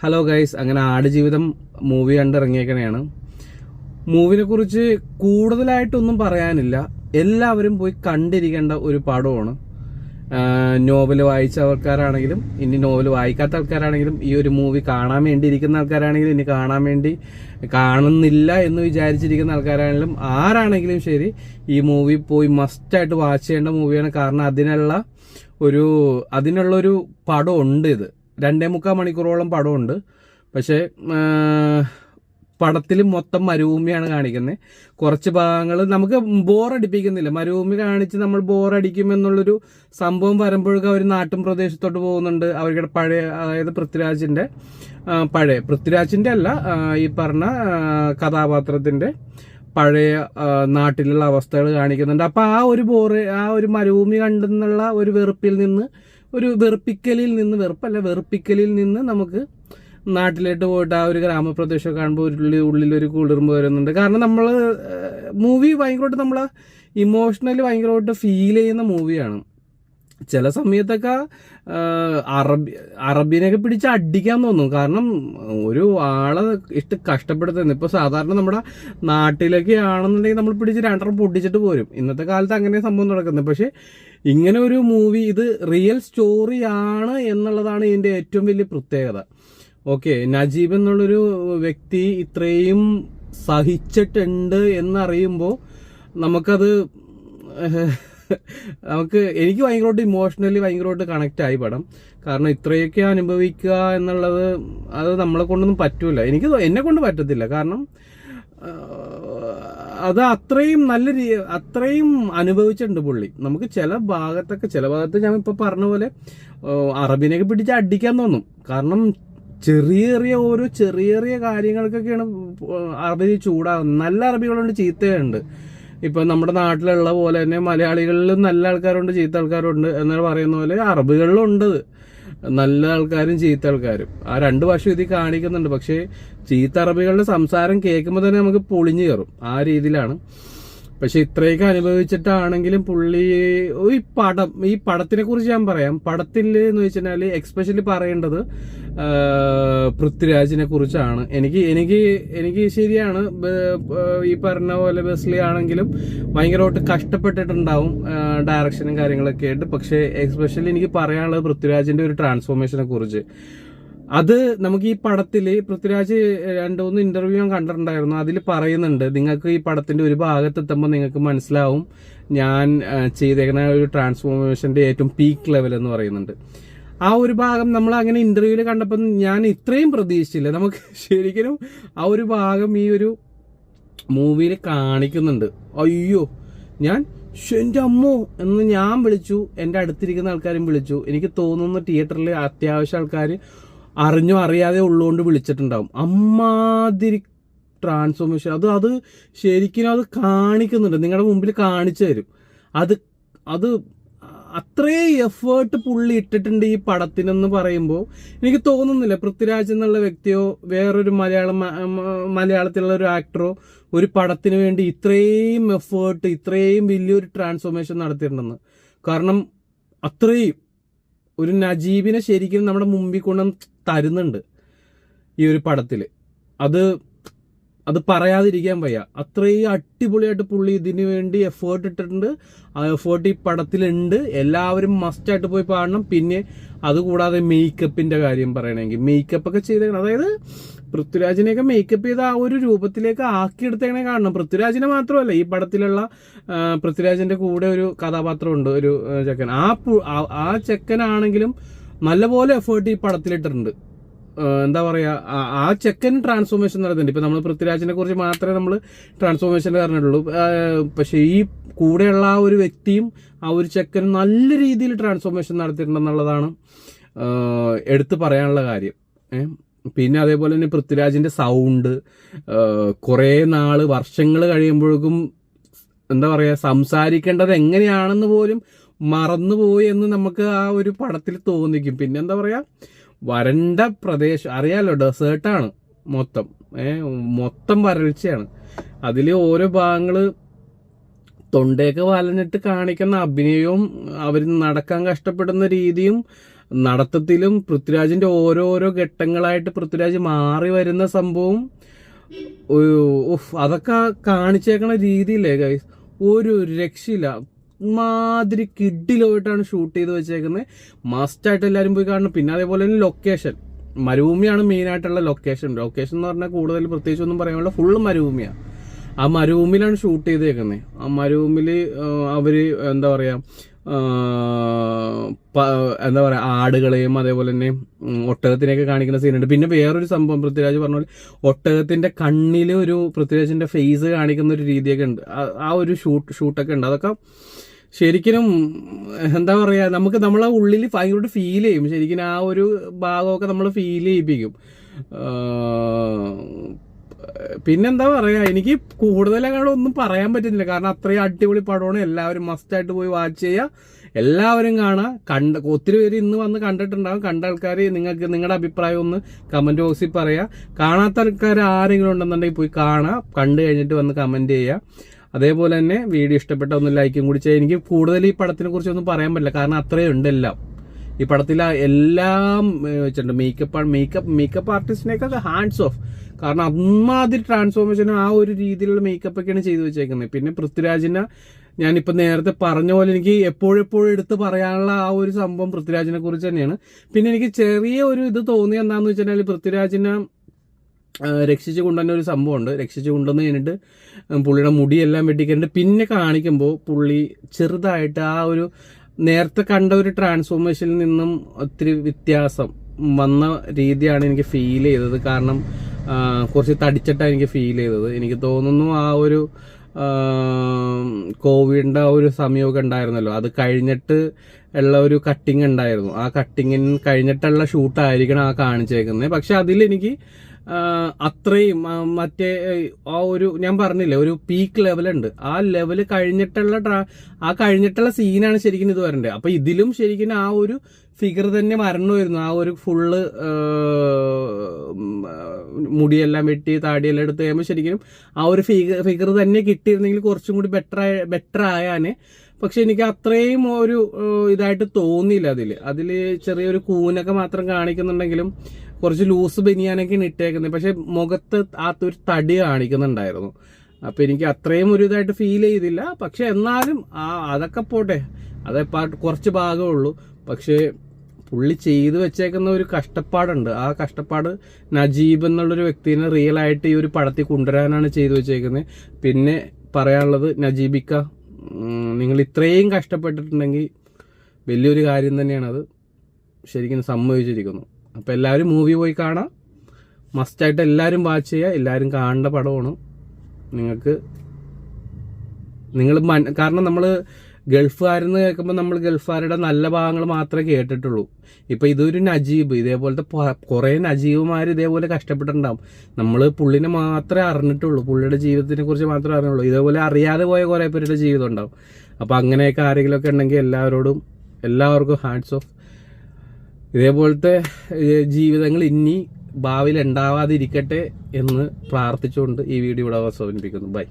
Hello guys, അങ്ങനെ Aadujeevitham movie കണ്ടിറങ്ങിയേക്കണെയാണ്. മൂവിനെ കുറിച്ച് കൂടുതലായിട്ടൊന്നും പറയാനില്ല. എല്ലാവരും പോയി കണ്ടിരിക്കേണ്ട ഒരു പടമാണ്. നോവൽ വായിച്ച ആൾക്കാരാണെങ്കിലും ഇനി നോവൽ വായിക്കാത്ത ആൾക്കാരാണെങ്കിലും ഈ ഒരു മൂവി കാണാൻ വേണ്ടി ഇരിക്കുന്ന ആൾക്കാരാണെങ്കിലും ഇനി കാണാൻ വേണ്ടി കാണുന്നില്ല എന്ന് വിചാരിച്ചിരിക്കുന്ന ആൾക്കാരാണെങ്കിലും ആരാണെങ്കിലും ശരി, ഈ മൂവി പോയി മസ്റ്റായിട്ട് വാച്ച് ചെയ്യേണ്ട മൂവിയാണ്. കാരണം അതിനുള്ളൊരു പടമുണ്ട്. ഇത് 2.25 മണിക്കൂറോളം പടമുണ്ട്. പക്ഷേ പടത്തിൽ മൊത്തം മരുഭൂമിയാണ് കാണിക്കുന്നത്. കുറച്ച് ഭാഗങ്ങൾ നമുക്ക് ബോറടിപ്പിക്കുന്നില്ല. മരുഭൂമി കാണിച്ച് നമ്മൾ ബോറടിക്കും എന്നുള്ളൊരു സംഭവം വരുമ്പോഴേക്കും അവർ നാട്ടും പ്രദേശത്തോട്ട് പോകുന്നുണ്ട്. അവരുടെ പഴയ, അതായത് പൃഥ്വിരാജിന്റെ അല്ല, ഈ പറഞ്ഞ കഥാപാത്രത്തിന്റെ പഴയ നാട്ടിലുള്ള അവസ്ഥകൾ കാണിക്കുന്നുണ്ട്. അപ്പൊ ആ ഒരു മരുഭൂമി കണ്ടെന്നുള്ള ഒരു വെറുപ്പിക്കലിൽ നിന്ന് നമുക്ക് നാട്ടിലേക്ക് പോയിട്ട് ആ ഒരു ഗ്രാമപ്രദേശം കാണുമ്പോൾ ഉള്ളിലൊരു കുളിർമ വരുന്നുണ്ട്. കാരണം മൂവി ഭയങ്കരമായിട്ട് നമ്മളെ ഇമോഷണലി ഭയങ്കരമായിട്ട് ഫീൽ ചെയ്യുന്ന മൂവിയാണ്. ചില സമയത്തൊക്കെ അറബിനെയൊക്കെ പിടിച്ച് അടിക്കാൻ തോന്നും. കാരണം ഒരു ആളെ കഷ്ടപ്പെടുത്തുന്നു. ഇപ്പൊ സാധാരണ നമ്മുടെ നാട്ടിലൊക്കെ ആണെന്നുണ്ടെങ്കിൽ നമ്മൾ പിടിച്ച് 2 പൊട്ടിച്ചിട്ട് പോരും. ഇന്നത്തെ കാലത്ത് അങ്ങനെ സംഭവം നടക്കുന്നത്. പക്ഷെ ഇങ്ങനെ ഒരു മൂവി, ഇത് റിയൽ സ്റ്റോറിയാണ് എന്നുള്ളതാണ് ഇതിന്റെ ഏറ്റവും വലിയ പ്രത്യേകത. ഓക്കെ, നജീബ് എന്നുള്ളൊരു വ്യക്തി ഇത്രയും സഹിച്ചിട്ടുണ്ട് എന്നറിയുമ്പോൾ എനിക്ക് ഭയങ്കരമായിട്ട് ഇമോഷണലി ഭയങ്കരമായിട്ട് കണക്റ്റ് ആയി പടം. കാരണം ഇത്രയൊക്കെ അനുഭവിക്കുക എന്നുള്ളത് അത് നമ്മളെ കൊണ്ടൊന്നും പറ്റൂല. എന്നെ കൊണ്ട് പറ്റത്തില്ല. കാരണം അത് അത്രയും അനുഭവിച്ചിട്ടുണ്ട് പുള്ളി. നമുക്ക് ചില ഭാഗത്ത് ഞാൻ ഇപ്പൊ പറഞ്ഞ പോലെ അറബിനെയൊക്കെ പിടിച്ച് അടിക്കാൻ തോന്നും. കാരണം ചെറിയ കാര്യങ്ങൾക്കൊക്കെയാണ് അറബി ചൂടാകുന്നത്. നല്ല അറബികളുണ്ട്, ചീത്തയുണ്ട്. ഇപ്പൊ നമ്മുടെ നാട്ടിലുള്ള പോലെ തന്നെ മലയാളികളിലും നല്ല ആൾക്കാരുണ്ട്, ചീത്ത ആൾക്കാരുണ്ട് എന്ന് പറയുന്ന പോലെ അറബികളിലും ഉണ്ട് നല്ല ആൾക്കാരും ചീത്ത ആൾക്കാരും. ആ 2 ഭാഷ ഇതിൽ കാണിക്കുന്നുണ്ട്. പക്ഷേ ചീത്ത അറബികളുടെ സംസാരം കേൾക്കുമ്പോൾ തന്നെ നമുക്ക് പൊളിഞ്ഞു കയറും. ആ രീതിയിലാണ്. പക്ഷെ ഇത്രയൊക്കെ അനുഭവിച്ചിട്ടാണെങ്കിലും പുള്ളി ഈ പടത്തിനെ കുറിച്ച് ഞാൻ പറയാം. പടത്തിൽ എന്ന് വെച്ചാല് എക്സ്പെഷ്യലി പറയേണ്ടത് പൃഥ്വിരാജിനെ കുറിച്ചാണ്. എനിക്ക് ശരിയാണ്, ഈ പറഞ്ഞ പോലെ ബെസ്ലി ആണെങ്കിലും ഭയങ്കരമായിട്ട് കഷ്ടപ്പെട്ടിട്ടുണ്ടാവും ഡയറക്ഷനും കാര്യങ്ങളൊക്കെ ആയിട്ട്. പക്ഷെ എക്സ്പെഷ്യലി എനിക്ക് പറയാനുള്ളത് പൃഥ്വിരാജിന്റെ ഒരു ട്രാൻസ്ഫോർമേഷനെ കുറിച്ച്. അത് നമുക്ക് ഈ പടത്തില് പൃഥ്വിരാജ് 2-3 ഇന്റർവ്യൂ ഞാൻ കണ്ടിട്ടുണ്ടായിരുന്നു. അതിൽ പറയുന്നുണ്ട്, നിങ്ങൾക്ക് ഈ പടത്തിന്റെ ഒരു ഭാഗത്തെത്തുമ്പോൾ നിങ്ങൾക്ക് മനസ്സിലാവും ഞാൻ ചെയ്തേക്കുന്ന ഒരു ട്രാൻസ്ഫോർമേഷന്റെ ഏറ്റവും പീക്ക് ലെവൽ എന്ന് പറയുന്നുണ്ട്. ആ ഒരു ഭാഗം നമ്മൾ അങ്ങനെ ഇന്റർവ്യൂവിൽ കണ്ടപ്പോൾ ഞാൻ ഇത്രയും പ്രതീക്ഷിച്ചില്ല. നമുക്ക് ശരിക്കും ആ ഒരു ഭാഗം ഈ ഒരു മൂവിയിൽ കാണിക്കുന്നുണ്ട്. അയ്യോ, എന്റെ അമ്മോ എന്ന് ഞാൻ വിളിച്ചു, എന്റെ അടുത്തിരിക്കുന്ന ആൾക്കാരും വിളിച്ചു. എനിക്ക് തോന്നുന്നു തിയേറ്ററിൽ അത്യാവശ്യം ആൾക്കാർ അറിഞ്ഞോ അറിയാതെ ഉള്ളതുകൊണ്ട് വിളിച്ചിട്ടുണ്ടാവും. അമ്മാതിരി ട്രാൻസ്ഫോർമേഷൻ അത് ശരിക്കും അത് കാണിക്കുന്നുണ്ട്, നിങ്ങളുടെ മുമ്പിൽ കാണിച്ചു തരും. അത് അത്രയും എഫേർട്ട് പുള്ളി ഇട്ടിട്ടുണ്ട് ഈ പടത്തിനെന്ന് പറയുമ്പോൾ എനിക്ക് തോന്നുന്നില്ല പൃഥ്വിരാജ് എന്നുള്ള വ്യക്തിയോ വേറൊരു മലയാളത്തിലുള്ള ഒരു ആക്ടറോ ഒരു പടത്തിന് വേണ്ടി ഇത്രയും എഫേർട്ട്, ഇത്രയും വലിയൊരു ട്രാൻസ്ഫോർമേഷൻ നടത്തിയിട്ടുണ്ടെന്ന്. കാരണം അത്രയും ഒരു നജീബിനെ ശരിക്കും നമ്മുടെ മുമ്പിൽ കൊണ്ട് തരുന്നുണ്ട് ഈ ഒരു പടത്തിൽ. അത് പറയാതിരിക്കാൻ വയ്യ. അത്രയും അടിപൊളിയായിട്ട് പുള്ളി ഇതിനു വേണ്ടി എഫേർട്ട് ഇട്ടിട്ടുണ്ട്. ആ എഫേർട്ട് ഈ പടത്തിലുണ്ട്. എല്ലാവരും മസ്റ്റായിട്ട് പോയി പാടണം. പിന്നെ അതുകൂടാതെ മേക്കപ്പിന്റെ കാര്യം പറയണമെങ്കിൽ മേക്കപ്പ് ഒക്കെ ചെയ്തേക്കണം. അതായത് പൃഥ്വിരാജിനെയൊക്കെ മേക്കപ്പ് ചെയ്ത് ആ ഒരു രൂപത്തിലേക്ക് ആക്കിയെടുത്തേക്കണേ കാണണം. പൃഥ്വിരാജിനെ മാത്രമല്ല, ഈ പടത്തിലുള്ള പൃഥ്വിരാജിന്റെ കൂടെ ഒരു കഥാപാത്രമുണ്ട്, ഒരു ചെക്കൻ. ആ ചെക്കനാണെങ്കിലും നല്ലപോലെ എഫേർട്ട് ഈ പടത്തിലിട്ടിട്ടുണ്ട്. എന്താ പറയാ, ആ ചെക്കൻ ട്രാൻസ്ഫോർമേഷൻ നടത്തുന്നുണ്ട്. ഇപ്പൊ നമ്മൾ പൃഥ്വിരാജിനെ കുറിച്ച് മാത്രമേ നമ്മൾ ട്രാൻസ്ഫോർമേഷൻ പറഞ്ഞിട്ടുള്ളൂ. പക്ഷെ ഈ കൂടെയുള്ള ആ ഒരു വ്യക്തിയും ആ ഒരു ചെക്കനും നല്ല രീതിയിൽ ട്രാൻസ്ഫോർമേഷൻ നടത്തിയിട്ടുണ്ടെന്നുള്ളതാണ് എടുത്തു പറയാനുള്ള കാര്യം. പിന്നെ അതേപോലെ തന്നെ പൃഥ്വിരാജിന്റെ സൗണ്ട് കുറെ വർഷങ്ങൾ കഴിയുമ്പോഴേക്കും എന്താ പറയാ, സംസാരിക്കേണ്ടത് എങ്ങനെയാണെന്ന് പോലും മറന്നുപോയി എന്ന് നമുക്ക് ആ ഒരു പടത്തിൽ തോന്നിക്കും. പിന്നെ എന്താ പറയാ, വരണ്ട പ്രദേശം അറിയാലോ, ഡെസേർട്ടാണ് മൊത്തം വരൾച്ചയാണ്. അതിൽ ഓരോ ഭാഗങ്ങള് തൊണ്ടയൊക്കെ വലഞ്ഞിട്ട് കാണിക്കുന്ന അഭിനയവും അവർ നടക്കാൻ കഷ്ടപ്പെടുന്ന രീതിയും നടത്തത്തിലും പൃഥ്വിരാജിന്റെ ഓരോരോ ഘട്ടങ്ങളായിട്ട് പൃഥ്വിരാജ് മാറി വരുന്ന സംഭവം അതൊക്കെ കാണിച്ചേക്കണ രീതിയില്ലേ ഗൈസ്, ഒരു രക്ഷയില്ല. മാതിരി കിഡിലോയിട്ടാണ് ഷൂട്ട് ചെയ്ത് വെച്ചേക്കുന്നത്. മസ്റ്റായിട്ട് എല്ലാവരും പോയി കാണണം. പിന്നെ അതേപോലെ തന്നെ ലൊക്കേഷൻ, മരുഭൂമിയാണ് മെയിനായിട്ടുള്ള ലൊക്കേഷൻ എന്ന് പറഞ്ഞാൽ കൂടുതൽ പ്രത്യേകിച്ച് ഒന്നും പറയാനുള്ള, ഫുള്ള് മരുഭൂമിയാണ്. ആ മരുഭൂമിയിലാണ് ഷൂട്ട് ചെയ്തേക്കുന്നത്. ആ മരുഭൂമിയിൽ അവര് എന്താ പറയാ ആടുകളെയും അതേപോലെ തന്നെ ഒട്ടകത്തിനെയൊക്കെ കാണിക്കുന്ന സീനുണ്ട്. പിന്നെ വേറൊരു സംഭവം പൃഥ്വിരാജ് പറഞ്ഞ പോലെ ഒട്ടകത്തിന്റെ കണ്ണിൽ ഒരു പൃഥ്വിരാജിന്റെ ഫേസ് കാണിക്കുന്ന ഒരു രീതിയൊക്കെ ഉണ്ട്. ആ ഒരു ഷൂട്ടൊക്കെ ഉണ്ട്. അതൊക്കെ ശരിക്കും എന്താ പറയാ, നമുക്ക് നമ്മളെ ഉള്ളിൽ ഭയങ്കരമായിട്ട് ഫീൽ ചെയ്യും. ശരിക്കും ആ ഒരു ഭാഗമൊക്കെ നമ്മൾ ഫീൽ ചെയ്യിപ്പിക്കും. പിന്നെന്താ പറയാ, എനിക്ക് കൂടുതലങ്ങോട്ട് ഒന്നും പറയാൻ പറ്റുന്നില്ല. കാരണം അത്രയും അടിപൊളി പടമാണ്. എല്ലാവരും മസ്റ്റായിട്ട് പോയി വാച്ച് ചെയ്യുക, എല്ലാവരും കാണുക. ഒത്തിരി പേര് ഇന്ന് വന്ന് കണ്ടിട്ടുണ്ടാകും. കണ്ട ആൾക്കാർ നിങ്ങൾക്ക് നിങ്ങളുടെ അഭിപ്രായം ഒന്ന് കമന്റ് ബോക്സിൽ പറയാ. കാണാത്ത ആൾക്കാർ ആരെങ്കിലും ഉണ്ടെന്നുണ്ടെങ്കിൽ പോയി കാണാം. കണ്ടു കഴിഞ്ഞിട്ട് വന്ന് കമന്റ് ചെയ്യുക. അതേപോലെ തന്നെ വീഡിയോ ഇഷ്ടപ്പെട്ട ഒന്ന് ലൈക്കും കൂടി ചെയ്യാം. എനിക്ക് കൂടുതൽ ഈ പടത്തിനെ കുറിച്ച് ഒന്നും പറയാൻ പറ്റില്ല, കാരണം അത്രയും ഉണ്ട് എല്ലാം. ഈ പടത്തിൽ എല്ലാം വെച്ചിട്ടുണ്ട്. മേക്കപ്പ് ആർട്ടിസ്റ്റിനെയൊക്കെ ഹാൻഡ്സ് ഓഫ്. കാരണം അമ്മാതിരി ട്രാൻസ്ഫോർമേഷൻ ആ ഒരു രീതിയിലുള്ള മേക്കപ്പ് ഒക്കെയാണ് ചെയ്തു വെച്ചേക്കുന്നത്. പിന്നെ പൃഥ്വിരാജിനെ ഞാനിപ്പോൾ നേരത്തെ പറഞ്ഞ പോലെ എനിക്ക് എപ്പോഴെപ്പോഴും എടുത്ത് പറയാനുള്ള ആ ഒരു സംഭവം പൃഥ്വിരാജിനെ കുറിച്ച് തന്നെയാണ്. പിന്നെ എനിക്ക് ചെറിയ ഒരു ഇത് തോന്നിയ എന്താണെന്ന് വെച്ചാൽ പൃഥ്വിരാജിനെ രക്ഷിച്ചു കൊണ്ടുവന്ന ഒരു സംഭവമുണ്ട്. രക്ഷിച്ചു കൊണ്ടുവന്ന് കഴിഞ്ഞിട്ട് പുള്ളിയുടെ മുടിയെല്ലാം വെട്ടിക്കഴിഞ്ഞിട്ട് പിന്നെ കാണിക്കുമ്പോൾ പുള്ളി ചെറുതായിട്ട് ആ ഒരു നേരത്തെ കണ്ട ഒരു ട്രാൻസ്ഫോർമേഷനിൽ നിന്നും ഒത്തിരി വ്യത്യാസം വന്ന രീതിയാണ് എനിക്ക് ഫീൽ ചെയ്തത്. കാരണം കുറച്ച് തടിച്ചിട്ടാണ് എനിക്ക് ഫീൽ ചെയ്തത്. എനിക്ക് തോന്നുന്നു ആ ഒരു കോവിഡിന്റെ ആ ഒരു സമയമൊക്കെ ഉണ്ടായിരുന്നല്ലോ, അത് കഴിഞ്ഞിട്ട് ഉള്ള ഒരു കട്ടിങ് ഉണ്ടായിരുന്നു. ആ കട്ടിങ്ങിന് കഴിഞ്ഞിട്ടുള്ള ഷൂട്ടായിരിക്കണം ആ കാണിച്ചേക്കുന്നത്. പക്ഷെ അതിലെനിക്ക് അത്രയും മറ്റേ ആ ഒരു ഞാൻ പറഞ്ഞില്ലേ ഒരു പീക്ക് ലെവലുണ്ട്. ആ ലെവല് കഴിഞ്ഞിട്ടുള്ള സീനാണ് ശരിക്കും ഇത് വരണ്ടേ. അപ്പൊ ഇതിലും ശരിക്കും ആ ഒരു ഫിഗർ തന്നെ വരണമായിരുന്നു. ആ ഒരു ഫുള്ള് മുടിയെല്ലാം വെട്ടി താടിയെല്ലാം എടുത്ത് കഴിയുമ്പോൾ ശരിക്കും ആ ഒരു ഫിഗർ തന്നെ കിട്ടിയിരുന്നെങ്കിൽ കുറച്ചും കൂടി ബെറ്റർ ആയാനെ. പക്ഷെ എനിക്ക് അത്രയും ഒരു ഇതായിട്ട് തോന്നിയില്ല. അതില് ചെറിയൊരു കൂനൊക്കെ മാത്രം കാണിക്കുന്നുണ്ടെങ്കിലും കുറച്ച് ലൂസ് ബനിയാനൊക്കെയാണ് ഇട്ടേക്കുന്നത്. പക്ഷെ മുഖത്ത് ആ ഒരു തടി കാണിക്കുന്നുണ്ടായിരുന്നു. അപ്പൊ എനിക്ക് അത്രയും ഒരു ഇതായിട്ട് ഫീൽ ചെയ്തില്ല. പക്ഷെ എന്നാലും അതൊക്കെ പോട്ടെ, അതേ കുറച്ച് ഭാഗമേ ഉള്ളൂ. പക്ഷേ പുള്ളി ചെയ്തു വെച്ചേക്കുന്ന ഒരു കഷ്ടപ്പാടുണ്ട്. ആ കഷ്ടപ്പാട് നജീബ് എന്നുള്ളൊരു വ്യക്തിനെ റിയൽ ആയിട്ട് ഈ ഒരു പടത്തിൽ കൊണ്ടുവരാനാണ് ചെയ്തു വെച്ചേക്കുന്നത്. പിന്നെ പറയാനുള്ളത്, നജീബിക്ക നിങ്ങൾ ഇത്രയും കഷ്ടപ്പെട്ടിട്ടുണ്ടെങ്കിൽ വലിയൊരു കാര്യം തന്നെയാണത്. ശരിക്കും സമ്മതിച്ചിരിക്കുന്നു. അപ്പോൾ എല്ലാവരും മൂവി പോയി കാണാം. മസ്റ്റായിട്ട് എല്ലാവരും വാച്ച് ചെയ്യുക. എല്ലാവരും കാണേണ്ട പടമാണ്. കാരണം നമ്മൾ ഗൾഫുകാരെന്ന് കേൾക്കുമ്പോൾ നമ്മൾ ഗൾഫുകാരുടെ നല്ല ഭാഗങ്ങൾ മാത്രമേ കേട്ടിട്ടുള്ളൂ. ഇപ്പം ഇതൊരു നജീബ്, ഇതേപോലത്തെ കുറേ നജീബുമാർ ഇതേപോലെ കഷ്ടപ്പെട്ടിട്ടുണ്ടാവും. നമ്മൾ പുള്ളിനെ മാത്രമേ അറിഞ്ഞിട്ടുള്ളൂ, പുള്ളിയുടെ ജീവിതത്തിനെ കുറിച്ച് മാത്രമേ അറിഞ്ഞുള്ളൂ. ഇതേപോലെ അറിയാതെ പോയ കുറേ പേരുടെ ജീവിതം ഉണ്ടാവും. അപ്പം അങ്ങനെയൊക്കെ ആരെങ്കിലുമൊക്കെ ഉണ്ടെങ്കിൽ എല്ലാവർക്കും ഹാൻഡ്സ് ഓഫ്. ഇതേപോലത്തെ ജീവിതങ്ങൾ ഇനി ഭാവിയിൽ ഉണ്ടാവാതിരിക്കട്ടെ എന്ന് പ്രാർത്ഥിച്ചുകൊണ്ട് ഈ വീഡിയോ ഇവിടെ അവസാനിപ്പിക്കുന്നു. ബൈ.